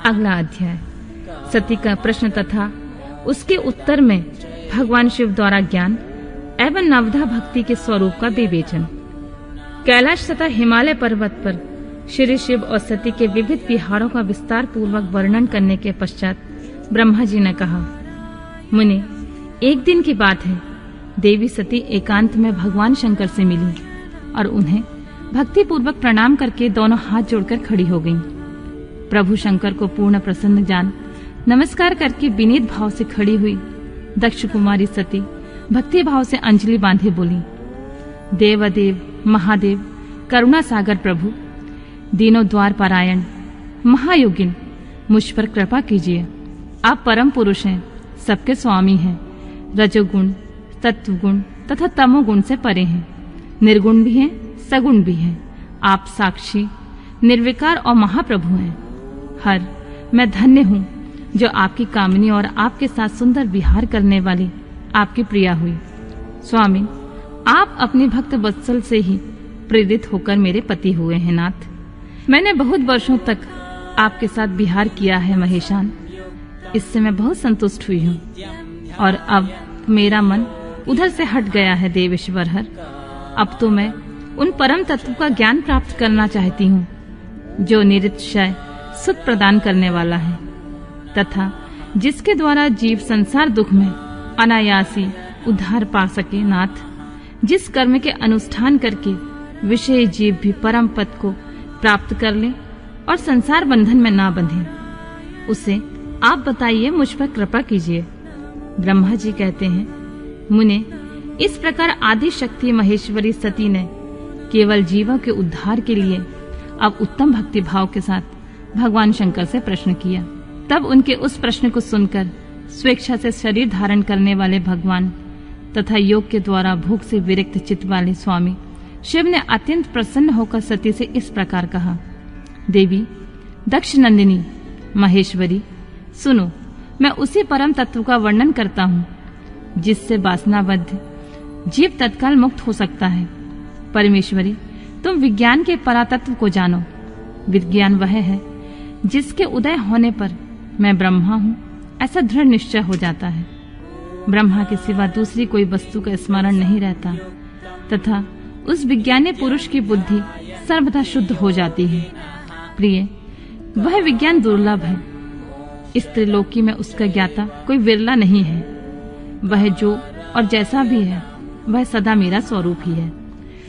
अगला अध्याय सती का प्रश्न तथा उसके उत्तर में भगवान शिव द्वारा ज्ञान एवं नवधा भक्ति के स्वरूप का विवेचन। कैलाश तथा हिमालय पर्वत पर श्री शिव और सती के विविध विहारों का विस्तार पूर्वक वर्णन करने के पश्चात ब्रह्मा जी ने कहा, मुनि, एक दिन की बात है, देवी सती एकांत में भगवान शंकर से मिली और उन्हें भक्ति पूर्वक प्रणाम करके दोनों हाथ जोड़कर खड़ी हो गईं। प्रभु शंकर को पूर्ण प्रसन्न जान नमस्कार करके विनीत भाव से खड़ी हुई दक्ष कुमारी सती भक्ति भाव से अंजलि बांधे बोली, देवदेव महादेव करुणा सागर प्रभु, दीनों द्वार पारायण महायोगिन, मुझ पर कृपा कीजिए। आप परम पुरुष हैं, सबके स्वामी हैं, रजोगुण तत्वगुण तथा तमोगुण से परे हैं, निर्गुण भी हैं सगुण भी हैं। आप साक्षी निर्विकार और महाप्रभु हैं। हर मैं धन्य हूँ जो आपकी कामनी और आपके साथ सुंदर विहार करने वाली आपकी प्रिया हुई। स्वामी, आप अपने भक्त वत्सल से ही प्रेरित होकर मेरे पति हुए हैं। नाथ, मैंने बहुत वर्षों तक आपके साथ विहार किया है महेशान, इससे मैं बहुत संतुष्ट हुई हूँ और अब मेरा मन उधर से हट गया है। देवेश्वर हर, अब तो मैं उन परम तत्व का ज्ञान प्राप्त करना चाहती हूँ जो निरतिशय सुख प्रदान करने वाला है तथा जिसके द्वारा जीव संसार दुख में अनायासी उद्धार पा सके। नाथ, जिस कर्म के अनुष्ठान करके विषय जीव भी परम पद को प्राप्त कर ले और संसार बंधन में ना बंधे, उसे आप बताइए, मुझ पर कृपा कीजिए। ब्रह्मा जी कहते हैं, मुने, इस प्रकार आदि शक्ति महेश्वरी सती ने केवल जीवों के उद्धार के लिए अब उत्तम भक्ति भाव के साथ भगवान शंकर से प्रश्न किया। तब उनके उस प्रश्न को सुनकर स्वेच्छा से शरीर धारण करने वाले भगवान तथा योग के द्वारा भूख से विरक्त चित्त वाले स्वामी शिव ने अत्यंत प्रसन्न होकर सती से इस प्रकार कहा, देवी दक्ष नंदिनी महेश्वरी, सुनो, मैं उसी परम तत्व का वर्णन करता हूँ जिससे वासनाबद्ध जीव तत्काल मुक्त हो सकता है। परमेश्वरी, तुम विज्ञान के परातत्व को जानो। विज्ञान वह है जिसके उदय होने पर मैं ब्रह्मा हूँ ऐसा दृढ़ निश्चय हो जाता है। ब्रह्मा के सिवा दूसरी कोई वस्तु का स्मरण नहीं रहता तथा उस विज्ञानी पुरुष की बुद्धि सर्वदा शुद्ध हो जाती है। प्रिय, वह विज्ञान दुर्लभ है। इस त्रिलोकी में उसका ज्ञाता कोई विरला नहीं है। वह जो और जैसा भी है वह सदा मेरा स्वरूप ही है।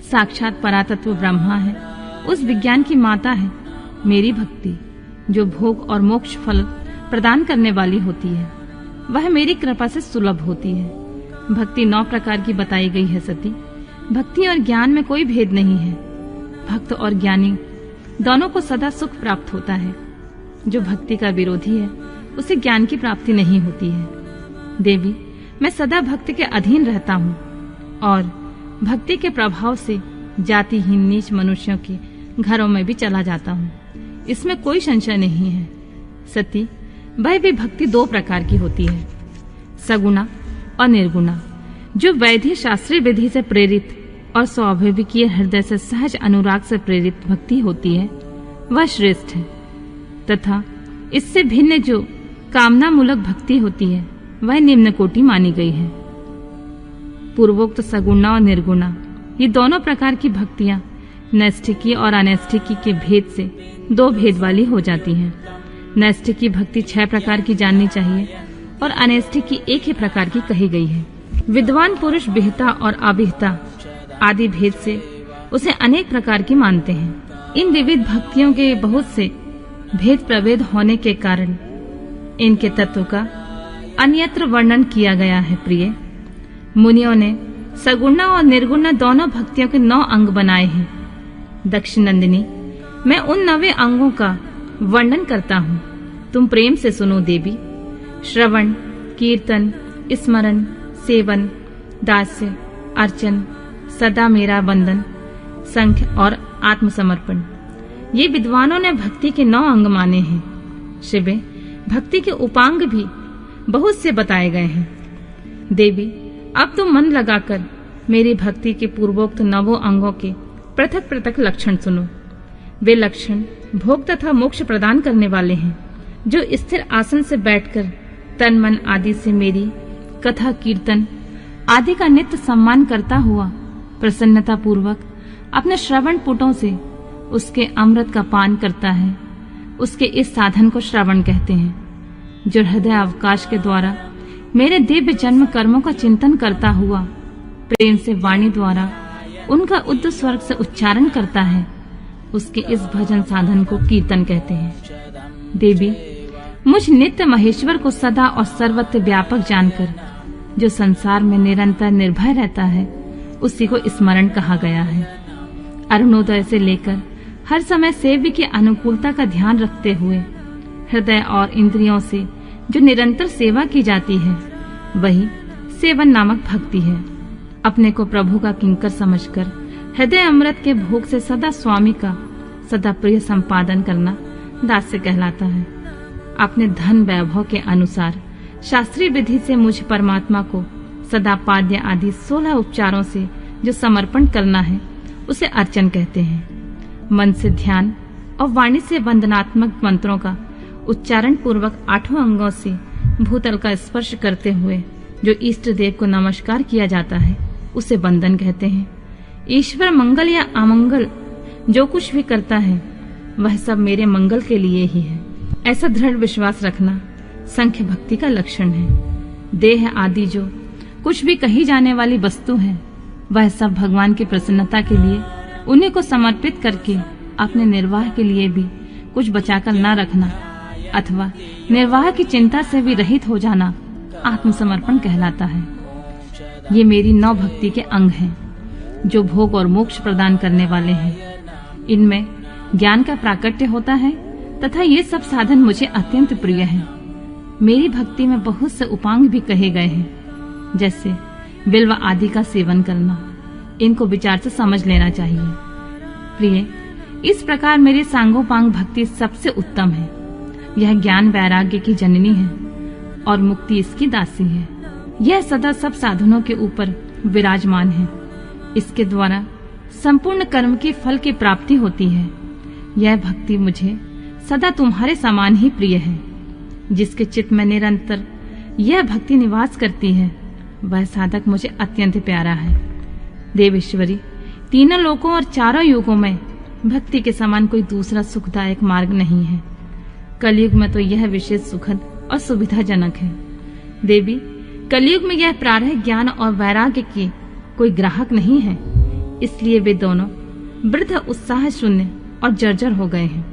साक्षात परातत्व ब्रह्मा है, उस विज्ञान की माता है। मेरी भक्ति जो भोग और मोक्ष फल प्रदान करने वाली होती है वह मेरी कृपा से सुलभ होती है। भक्ति 9 प्रकार की बताई गई है सती। भक्ति और ज्ञान में कोई भेद नहीं है। भक्त और ज्ञानी दोनों को सदा सुख प्राप्त होता है। जो भक्ति का विरोधी है उसे ज्ञान की प्राप्ति नहीं होती है। देवी, मैं सदा भक्ति के अधीन रहता हूँ और भक्ति के प्रभाव से जातिहीन नीच मनुष्यों के घरों में भी चला जाता हूँ, इसमें कोई संशय नहीं है। सती, वह भी भक्ति 2 प्रकार की होती है, सगुणा और निर्गुणा। जो वैधि शास्त्रीय विधि से प्रेरित और स्वाभाविकीय हृदय से सहज अनुराग से प्रेरित भक्ति होती है वह श्रेष्ठ है तथा इससे भिन्न जो कामना मूलक भक्ति होती है वह निम्न कोटि मानी गई है। पूर्वोक्त सगुणा और निर्गुणा ये दोनों प्रकार की भक्तियां नैष्ठिकी और अनैष्ठिकी के भेद से 2 भेद वाली हो जाती हैं। नैष्ठिकी भक्ति 6 प्रकार की जाननी चाहिए और अनैष्ठिकी 1 ही प्रकार की कही गई है। विद्वान पुरुष विहिता और अविहिता आदि भेद से उसे अनेक प्रकार की मानते हैं। इन विविध भक्तियों के बहुत से भेद प्रभेद होने के कारण इनके तत्व का अन्यत्र वर्णन किया गया है। प्रिय, मुनियों ने सगुणा और निर्गुणा दोनों भक्तियों के 9 अंग बनाए हैं। दक्ष नंदिनी, मैं उन 9 अंगों का वर्णन करता हूँ, तुम प्रेम से सुनो। देवी, श्रवण, कीर्तन, स्मरण, सेवन, दास्य, अर्चन, सदा मेरा वंदन, संख्य और आत्मसमर्पण, ये विद्वानों ने भक्ति के 9 अंग माने हैं। शिवे, भक्ति के उपांग भी बहुत से बताए गए हैं। देवी, अब तुम मन लगाकर मेरी भक्ति के पूर्वोक्त 9 अंगों के पृथक पृथक लक्षण सुनो। वे लक्षण भोग तथा मोक्ष प्रदान करने वाले हैं जो स्थिर आसन से बैठकर तन मन आदि से मेरी कथा कीर्तन आदि का नित्य सम्मान करता हुआ प्रसन्नता पूर्वक अपने श्रवण पुटों से उसके अमृत का पान करता है, उसके इस साधन को श्रवण कहते हैं। जो हृदय अवकाश के द्वारा मेरे दिव्य जन्म कर्मों का चिंतन करता हुआ प्रेम से वाणी द्वारा उनका उच्च स्वर से उच्चारण करता है, उसके इस भजन साधन को कीर्तन कहते हैं। देवी, मुझ नित्य महेश्वर को सदा और सर्वत्र व्यापक जानकर जो संसार में निरंतर निर्भय रहता है, उसी को स्मरण कहा गया है। अरुणोदय से लेकर हर समय सेव्य की अनुकूलता का ध्यान रखते हुए हृदय और इंद्रियों से जो निरंतर सेवा की जाती है, वही सेवन नामक भक्ति है। अपने को प्रभु का किंकर समझकर हृदय अमृत के भोग से सदा स्वामी का सदा प्रिय संपादन करना दास्य कहलाता है। अपने धन वैभव के अनुसार शास्त्रीय विधि से मुझ परमात्मा को सदा पाद्य आदि 16 उपचारों से जो समर्पण करना है, उसे अर्चन कहते हैं। मन से ध्यान और वाणी से वंदनात्मक मंत्रों का उच्चारण पूर्वक 8 अंगों से भूतल का स्पर्श करते हुए जो इष्ट देव को नमस्कार किया जाता है, उसे वंदन कहते हैं। ईश्वर मंगल या अमंगल जो कुछ भी करता है, वह सब मेरे मंगल के लिए ही है, ऐसा दृढ़ विश्वास रखना संख्य भक्ति का लक्षण है। देह आदि जो कुछ भी कही जाने वाली वस्तु है, वह सब भगवान की प्रसन्नता के लिए उन्हीं को समर्पित करके अपने निर्वाह के लिए भी कुछ बचाकर न रखना अथवा निर्वाह की चिंता से भी रहित हो जाना आत्मसमर्पण कहलाता है। ये मेरी 9 भक्ति के अंग हैं, जो भोग और मोक्ष प्रदान करने वाले हैं। इनमें ज्ञान का प्राकट्य होता है तथा ये सब साधन मुझे अत्यंत प्रिय हैं। मेरी भक्ति में बहुत से उपांग भी कहे गए हैं, जैसे बिल्व आदि का सेवन करना। इनको विचार से समझ लेना चाहिए। प्रिय, इस प्रकार मेरी सांगोपांग भक्ति सबसे उत्तम है। यह ज्ञान वैराग्य की जननी है और मुक्ति इसकी दासी है। यह सदा सब साधनों के ऊपर विराजमान है। इसके द्वारा संपूर्ण कर्म के फल की प्राप्ति होती है। यह भक्ति मुझे सदा तुम्हारे समान ही प्रिय है। जिसके चित्त में निरंतर यह भक्ति निवास करती है, वह साधक मुझे अत्यंत प्यारा है। देवेश्वरी, तीनों लोकों और चारों युगों में भक्ति के समान कोई दूसरा सुखदायक मार्ग नहीं है। कलयुग में तो यह विशेष सुखद और सुविधाजनक है। देवी, कलयुग में यह प्रारह ज्ञान और वैराग्य की कोई ग्राहक नहीं है, इसलिए वे दोनों वृद्ध उत्साह शून्य और जर्जर हो गए हैं।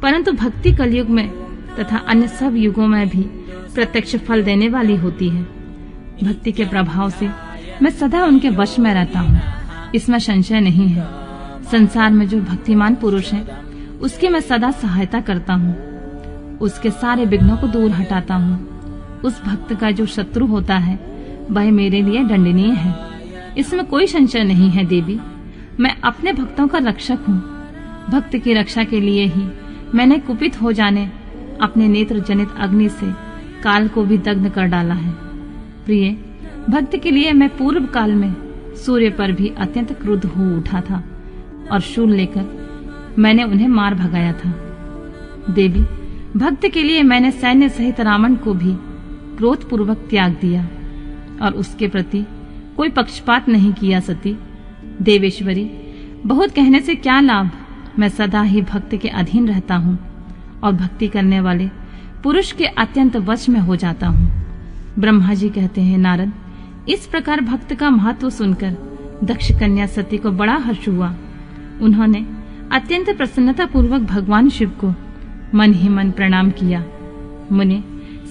परंतु भक्ति कलयुग में तथा अन्य सब युगों में भी प्रत्यक्ष फल देने वाली होती है। भक्ति के प्रभाव से मैं सदा उनके वश में रहता हूँ, इसमें संशय नहीं है। संसार में जो भक्तिमान पुरुष है, उसकी मैं सदा सहायता करता हूँ, उसके सारे विघ्नों को दूर हटाता हूँ। उस भक्त का जो शत्रु होता है, वह मेरे लिए दंडनीय है, इसमें कोई संशय नहीं है। देवी, मैं अपने भक्तों का रक्षक हूँ। भक्त की रक्षा के लिए ही मैंने कुपित हो जाने अपने नेत्र जनित अग्नि से काल को भी दग्ध कर डाला है। प्रिय, भक्त के लिए मैं पूर्व काल में सूर्य पर भी अत्यंत क्रुद्ध हो उठा था और शूल लेकर मैंने उन्हें मार भगाया था। देवी, भक्त के लिए मैंने सैन्य सहित रावण को भी क्रोध पूर्वक त्याग दिया और उसके प्रति कोई पक्षपात नहीं किया। सती देवेश्वरी, बहुत कहने से क्या लाभ। मैं सदा ही भक्त के अधीन रहता हूँ और भक्ति करने वाले पुरुष के अत्यंत वश में हो जाता हूँ। ब्रह्मा जी कहते हैं, नारद, इस प्रकार भक्त का महत्व सुनकर दक्ष कन्या सती को बड़ा हर्ष हुआ। उन्होंने अत्यंत प्रसन्नता पूर्वक भगवान शिव को मन ही मन प्रणाम किया। मुने,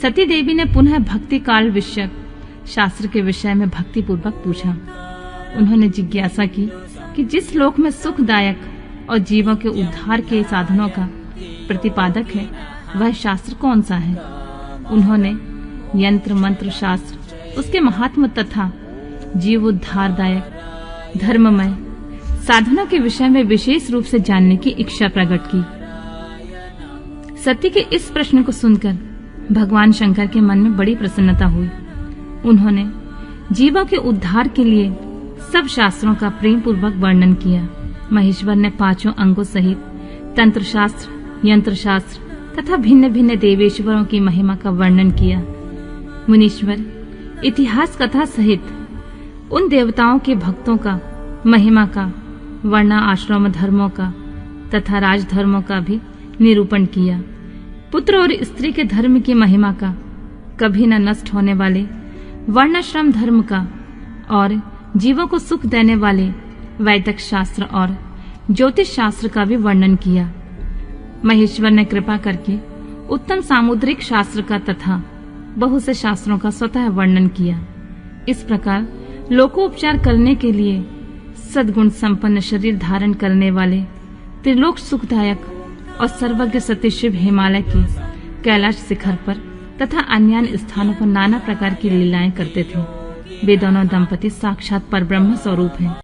सती देवी ने पुनः भक्ति काल विषयक शास्त्र के विषय में भक्ति पूर्वक पूछा। उन्होंने जिज्ञासा की कि जिस लोक में सुखदायक और जीवों के उद्धार के साधनों का प्रतिपादक है, वह शास्त्र कौन सा है। उन्होंने यंत्र मंत्र शास्त्र, उसके महात्म तथा जीव उद्धारदायक धर्ममय साधनों के विषय में विशेष रूप से जानने की इच्छा प्रकट की। सती के इस प्रश्न को सुनकर भगवान शंकर के मन में बड़ी प्रसन्नता हुई। उन्होंने जीवों के उद्धार के लिए सब शास्त्रों का प्रेम पूर्वक वर्णन किया। महेश्वर ने 5 अंगों सहित तंत्र शास्त्र, यंत्र शास्त्र, तथा भिन्न भिन्न देवेश्वरों की महिमा का वर्णन किया। मुनीश्वर इतिहास कथा सहित उन देवताओं के भक्तों का महिमा का, वर्ण आश्रम धर्मों का तथा राजधर्मों का भी निरूपण किया। पुत्र और स्त्री के धर्म की महिमा का, कभी न नष्ट होने वाले वर्णाश्रम धर्म का और जीवों को सुख देने वाले वैदिक शास्त्र और ज्योतिष शास्त्र का भी वर्णन किया। महेश्वर ने कृपा करके उत्तम सामुद्रिक शास्त्र का तथा बहुत से शास्त्रों का स्वतः वर्णन किया। इस प्रकार लोकोपचार करने के लिए सद्गुण संपन्न शरीर धारण करने वाले त्रिलोक सुखदायक और सर्वज्ञ सत्यशिव हिमालय के कैलाश शिखर पर तथा अन्य स्थानों पर नाना प्रकार की लीलाएं करते थे। वे दोनों दंपति साक्षात परब्रह्म स्वरूप हैं।